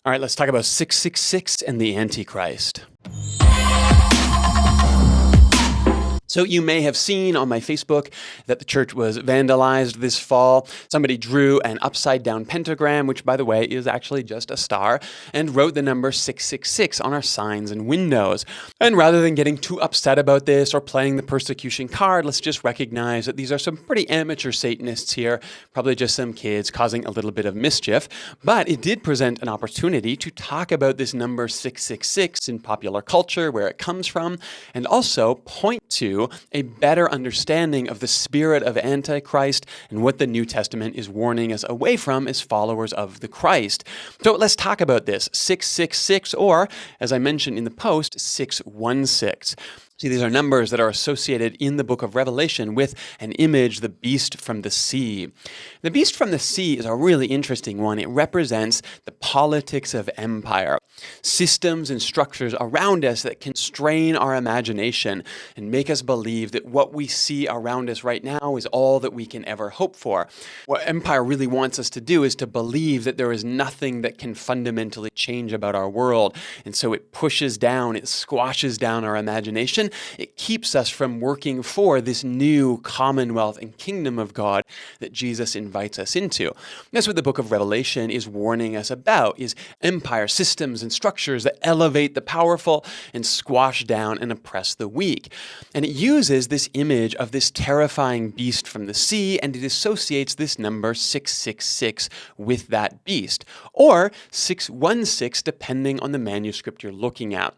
All right, let's talk about 666 and the Antichrist. So you may have seen on my Facebook that the church was vandalized this fall. Somebody drew an upside-down pentagram, which, by the way, is actually just a star, and wrote the number 666 on our signs and windows. And rather than getting too upset about this or playing the persecution card, let's just recognize that these are some pretty amateur Satanists here, probably just some kids causing a little bit of mischief. But it did present an opportunity to talk about this number 666 in popular culture, where it comes from, and also point to a better understanding of the spirit of Antichrist and what the New Testament is warning us away from as followers of the Christ. So let's talk about this, 666, or, as I mentioned in the post, 616. See, these are numbers that are associated in the book of Revelation with an image, the beast from the sea. The beast from the sea is a really interesting one. It represents the politics of empire, systems and structures around us that constrain our imagination and make us believe that what we see around us right now is all that we can ever hope for. What empire really wants us to do is to believe that there is nothing that can fundamentally change about our world. And so it pushes down, it squashes down our imagination. It keeps us from working for this new commonwealth and kingdom of God that Jesus invites us into. And that's what the book of Revelation is warning us about, is empire systems and structures that elevate the powerful and squash down and oppress the weak. And it uses this image of this terrifying beast from the sea, and it associates this number 666 with that beast, or 616 depending on the manuscript you're looking at.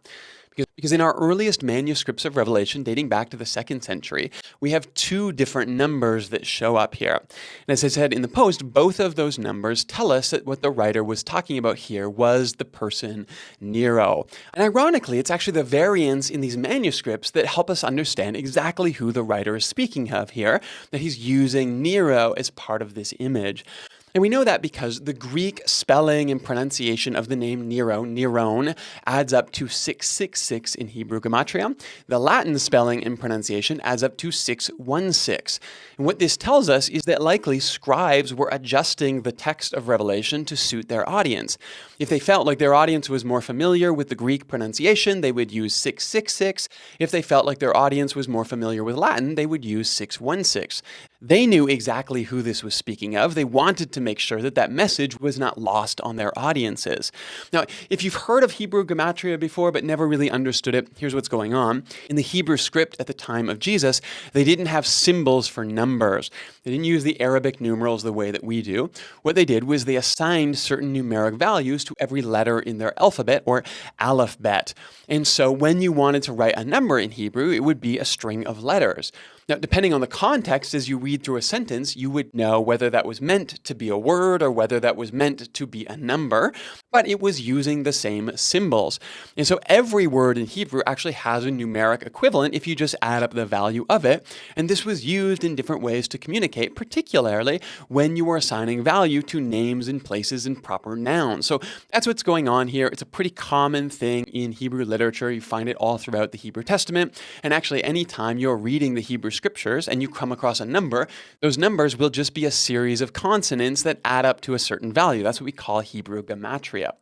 Because in our earliest manuscripts of Revelation, dating back to the 2nd century, we have two different numbers that show up here. And as I said in the post, both of those numbers tell us that what the writer was talking about here was the person Nero. And ironically, it's actually the variants in these manuscripts that help us understand exactly who the writer is speaking of here, that he's using Nero as part of this image. And we know that because the Greek spelling and pronunciation of the name Nero, Neron, adds up to 666 in Hebrew gematria. The Latin spelling and pronunciation adds up to 616. And what this tells us is that likely scribes were adjusting the text of Revelation to suit their audience. If they felt like their audience was more familiar with the Greek pronunciation, they would use 666. If they felt like their audience was more familiar with Latin, they would use 616. They knew exactly who this was speaking of. They wanted to make sure that that message was not lost on their audiences. Now, if you've heard of Hebrew gematria before but never really understood it, here's what's going on. In the Hebrew script at the time of Jesus, they didn't have symbols for numbers. They didn't use the Arabic numerals the way that we do. What they did was they assigned certain numeric values to every letter in their alphabet, or alphabet. And so when you wanted to write a number in Hebrew, it would be a string of letters. Now, depending on the context, as you read through a sentence, you would know whether that was meant to be a word or whether that was meant to be a number, but it was using the same symbols. And so every word in Hebrew actually has a numeric equivalent if you just add up the value of it. And this was used in different ways to communicate, particularly when you were assigning value to names and places and proper nouns. So that's what's going on here. It's a pretty common thing in Hebrew literature. You find it all throughout the Hebrew Testament. And actually, anytime you're reading the Hebrew scriptures and you come across a number, those numbers will just be a series of consonants that add up to a certain value. That's what we call Hebrew gematria.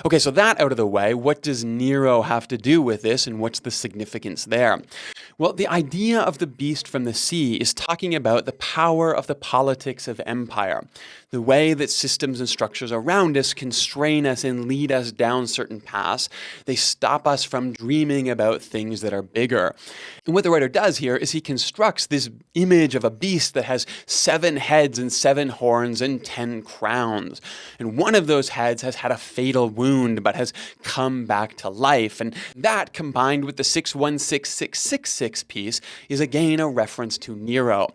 Okay, so that out of the way, what does Nero have to do with this, and what's the significance there? Well, the idea of the beast from the sea is talking about the power of the politics of empire, the way that systems and structures around us constrain us and lead us down certain paths. They stop us from dreaming about things that are bigger. And what the writer does here is he constructs this image of a beast that has 7 heads and 7 horns and 10 crowns. And one of those heads has had a fatal wound but has come back to life. And that, combined with the 616666 piece, is again a reference to Nero.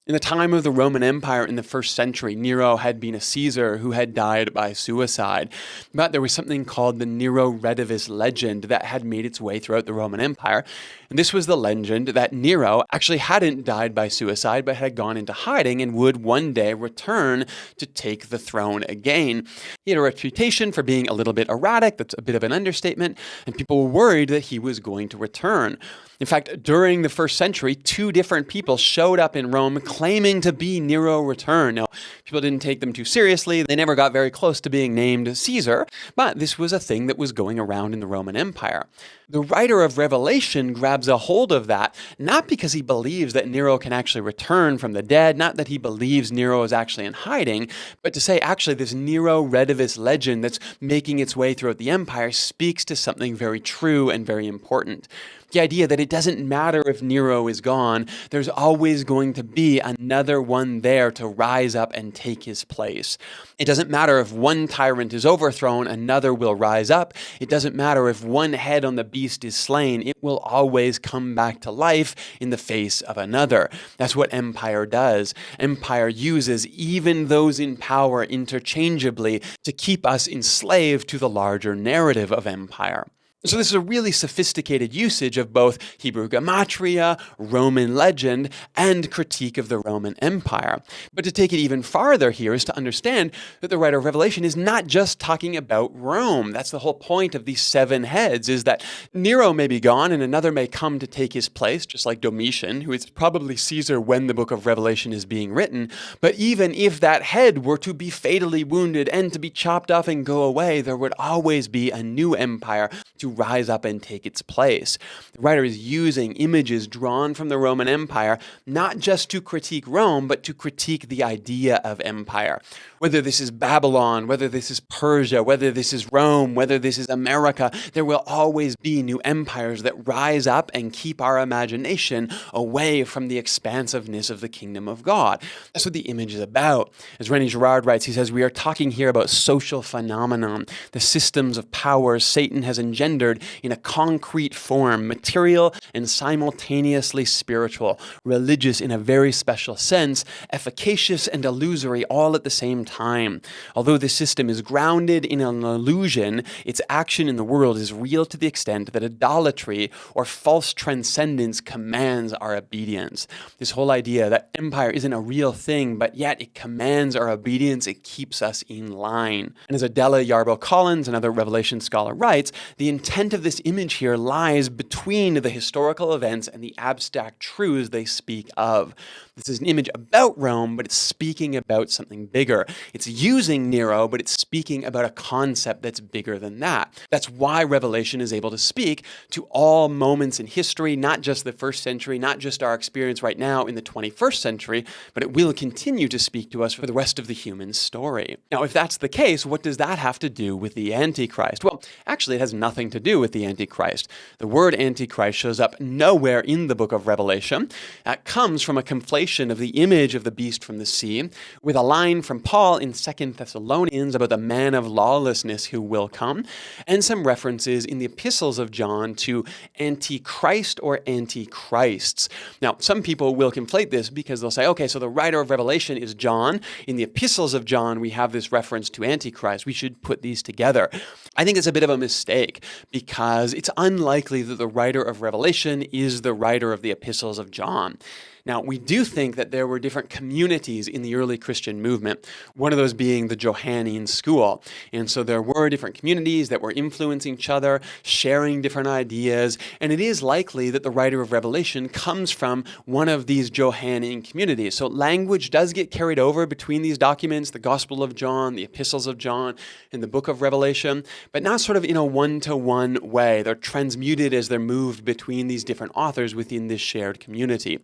In the time of the Roman Empire in the 1st century, Nero had been a Caesar who had died by suicide. But there was something called the Nero Redivivus legend that had made its way throughout the Roman Empire. And this was the legend that Nero actually hadn't died by suicide, but had gone into hiding and would one day return to take the throne again. He had a reputation for being a little bit erratic. That's a bit of an understatement. And people were worried that he was going to return. In fact, during during the first century, two different people showed up in Rome claiming to be Nero returned. Now, people didn't take them too seriously. They never got very close to being named Caesar, but this was a thing that was going around in the Roman Empire. The writer of Revelation grabs a hold of that, not because he believes that Nero can actually return from the dead, not that he believes Nero is actually in hiding, but to say actually this Nero Redivivus legend that's making its way throughout the empire speaks to something very true and very important. The idea that it doesn't matter if Nero is gone, there's always going to be another one there to rise up and take his place. It doesn't matter if one tyrant is overthrown, another will rise up. It doesn't matter if one head on the beast is slain, it will always come back to life in the face of another. That's what empire does. Empire uses even those in power interchangeably to keep us enslaved to the larger narrative of empire. So this is a really sophisticated usage of both Hebrew gematria, Roman legend, and critique of the Roman Empire. But to take it even farther here is to understand that the writer of Revelation is not just talking about Rome. That's the whole point of these seven heads, is that Nero may be gone and another may come to take his place, just like Domitian, who is probably Caesar when the book of Revelation is being written. But even if that head were to be fatally wounded and to be chopped off and go away, there would always be a new empire to rise up and take its place. The writer is using images drawn from the Roman Empire, not just to critique Rome, but to critique the idea of empire. Whether this is Babylon, whether this is Persia, whether this is Rome, whether this is America, there will always be new empires that rise up and keep our imagination away from the expansiveness of the kingdom of God. That's what the image is about. As René Girard writes, he says, we are talking here about social phenomenon, the systems of powers Satan has engendered in a concrete form, material and simultaneously spiritual, religious in a very special sense, efficacious and illusory all at the same time. Although this system is grounded in an illusion, its action in the world is real to the extent that idolatry or false transcendence commands our obedience. This whole idea that empire isn't a real thing, but yet it commands our obedience, it keeps us in line. And as Adela Yarbo-Collins, another Revelation scholar, writes, the intent of this image here lies between the historical events and the abstract truths they speak of. This is an image about Rome, but it's speaking about something bigger. It's using Nero, but it's speaking about a concept that's bigger than that. That's why Revelation is able to speak to all moments in history, not just the first century, not just our experience right now in the 21st century, but it will continue to speak to us for the rest of the human story. Now, if that's the case, what does that have to do with the Antichrist? Well, actually, it has nothing to do with the Antichrist. The word Antichrist shows up nowhere in the book of Revelation. That comes from a conflation of the image of the beast from the sea with a line from Paul in 2 Thessalonians about the man of lawlessness who will come, and some references in the epistles of John to Antichrist or Antichrists. Now, some people will conflate this because they'll say, okay, so the writer of Revelation is John. In the epistles of John, we have this reference to Antichrist. We should put these together. I think it's a bit of a mistake because it's unlikely that the writer of Revelation is the writer of the epistles of John. Now, we do think that there were different communities in the early Christian movement, one of those being the Johannine school. And so there were different communities that were influencing each other, sharing different ideas, and it is likely that the writer of Revelation comes from one of these Johannine communities. So language does get carried over between these documents, the Gospel of John, the Epistles of John, and the book of Revelation, but not sort of in a one-to-one way. They're transmuted as they're moved between these different authors within this shared community.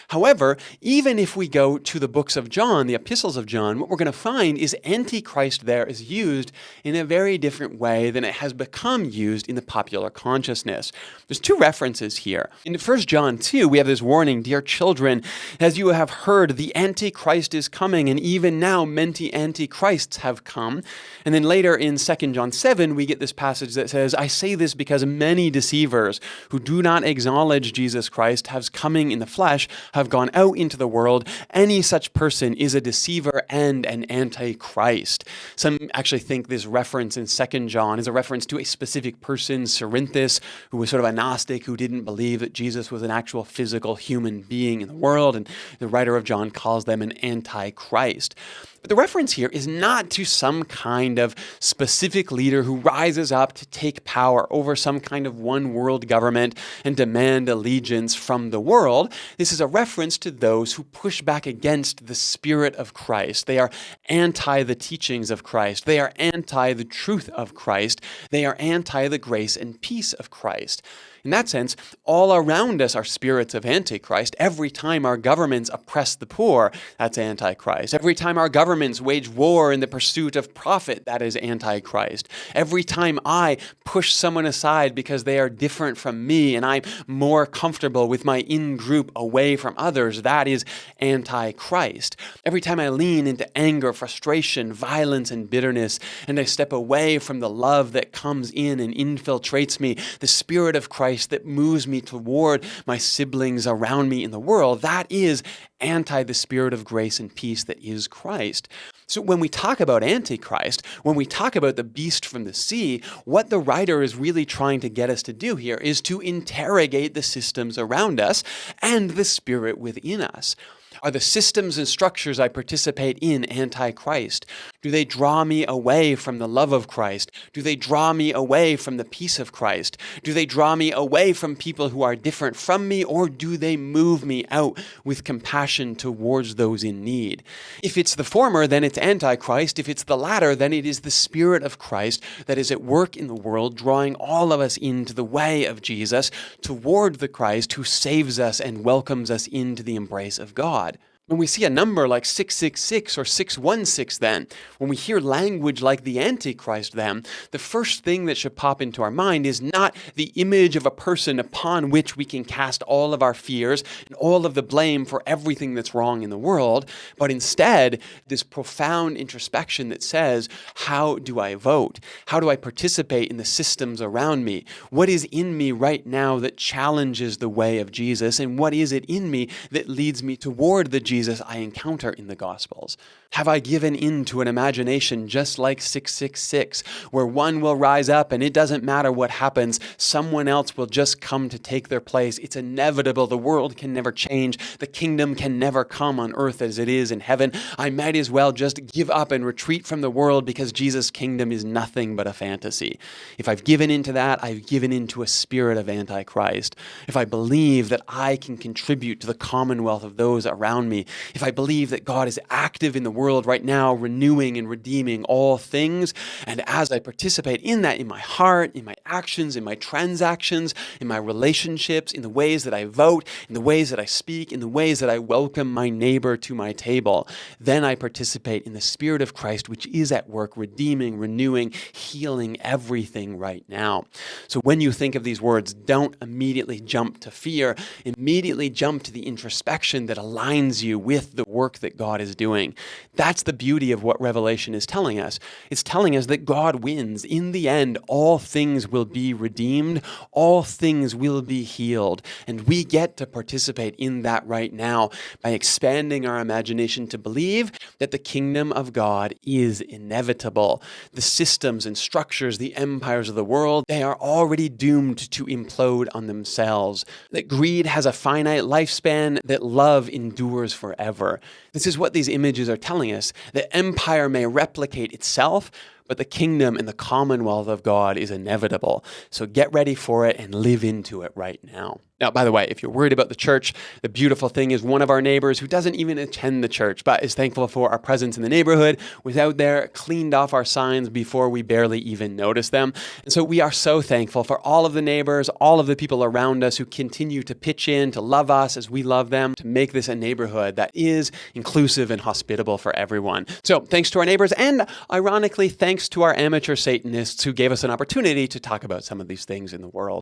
However, even if we go to the books of John, the epistles of John, what we're going to find is Antichrist there is used in a very different way than it has become used in the popular consciousness. There's two references here. In 1 John 2, we have this warning, dear children, as you have heard, the Antichrist is coming, and even now many Antichrists have come. And then later in 2 John 7, we get this passage that says, I say this because many deceivers who do not acknowledge Jesus Christ have coming in the flesh, have gone out into the world. Any such person is a deceiver and an antichrist. Some actually think this reference in 2 John is a reference to a specific person, Cerinthus, who was sort of a Gnostic who didn't believe that Jesus was an actual physical human being in the world, and the writer of John calls them an antichrist. But the reference here is not to some kind of specific leader who rises up to take power over some kind of one world government and demand allegiance from the world. This is a reference to those who push back against the Spirit of Christ. They are anti the teachings of Christ. They are anti the truth of Christ. They are anti the grace and peace of Christ. In that sense, all around us are spirits of Antichrist. Every time our governments oppress the poor, that's Antichrist. Every time our governments wage war in the pursuit of profit, that is Antichrist. Every time I push someone aside because they are different from me and I'm more comfortable with my in-group away from others, that is Antichrist. Every time I lean into anger, frustration, violence, and bitterness, and I step away from the love that comes in and infiltrates me, the Spirit of Christ that moves me toward my siblings around me in the world, that is anti the Spirit of grace and peace that is Christ. So when we talk about Antichrist, when we talk about the beast from the sea, what the writer is really trying to get us to do here is to interrogate the systems around us and the spirit within us. Are the systems and structures I participate in Antichrist? Do they draw me away from the love of Christ? Do they draw me away from the peace of Christ? Do they draw me away from people who are different from me, or do they move me out with compassion towards those in need? If it's the former, then it's Antichrist. If it's the latter, then it is the Spirit of Christ that is at work in the world, drawing all of us into the way of Jesus, toward the Christ who saves us and welcomes us into the embrace of God. When we see a number like 666 or 616 then, when we hear language like the Antichrist then, the first thing that should pop into our mind is not the image of a person upon which we can cast all of our fears and all of the blame for everything that's wrong in the world, but instead this profound introspection that says, how do I vote? How do I participate in the systems around me? What is in me right now that challenges the way of Jesus? And what is it in me that leads me toward the Jesus I encounter in the Gospels? Have I given in to an imagination just like 666, where one will rise up and it doesn't matter what happens, someone else will just come to take their place? It's inevitable. The world can never change. The kingdom can never come on earth as it is in heaven. I might as well just give up and retreat from the world because Jesus' kingdom is nothing but a fantasy. If I've given into that, I've given into a spirit of Antichrist. If I believe that I can contribute to the commonwealth of those around me, if I believe that God is active in the world right now, renewing and redeeming all things, and as I participate in that in my heart, in my actions, in my transactions, in my relationships, in the ways that I vote, in the ways that I speak, in the ways that I welcome my neighbor to my table, then I participate in the Spirit of Christ, which is at work, redeeming, renewing, healing everything right now. So when you think of these words, don't immediately jump to fear. Immediately jump to the introspection that aligns you with the work that God is doing. That's the beauty of what Revelation is telling us. It's telling us that God wins. In the end, all things will be redeemed. All things will be healed. And we get to participate in that right now by expanding our imagination to believe that the kingdom of God is inevitable. The systems and structures, the empires of the world, they are already doomed to implode on themselves. That greed has a finite lifespan, that love endures forever. This is what these images are telling us. The empire may replicate itself, but the kingdom and the commonwealth of God is inevitable. So get ready for it and live into it right now. Now, by the way, if you're worried about the church, the beautiful thing is one of our neighbors who doesn't even attend the church, but is thankful for our presence in the neighborhood, was out there, cleaned off our signs before we barely even noticed them. And so we are so thankful for all of the neighbors, all of the people around us who continue to pitch in, to love us as we love them, to make this a neighborhood that is inclusive and hospitable for everyone. So thanks to our neighbors, and ironically, thanks to our amateur Satanists who gave us an opportunity to talk about some of these things in the world.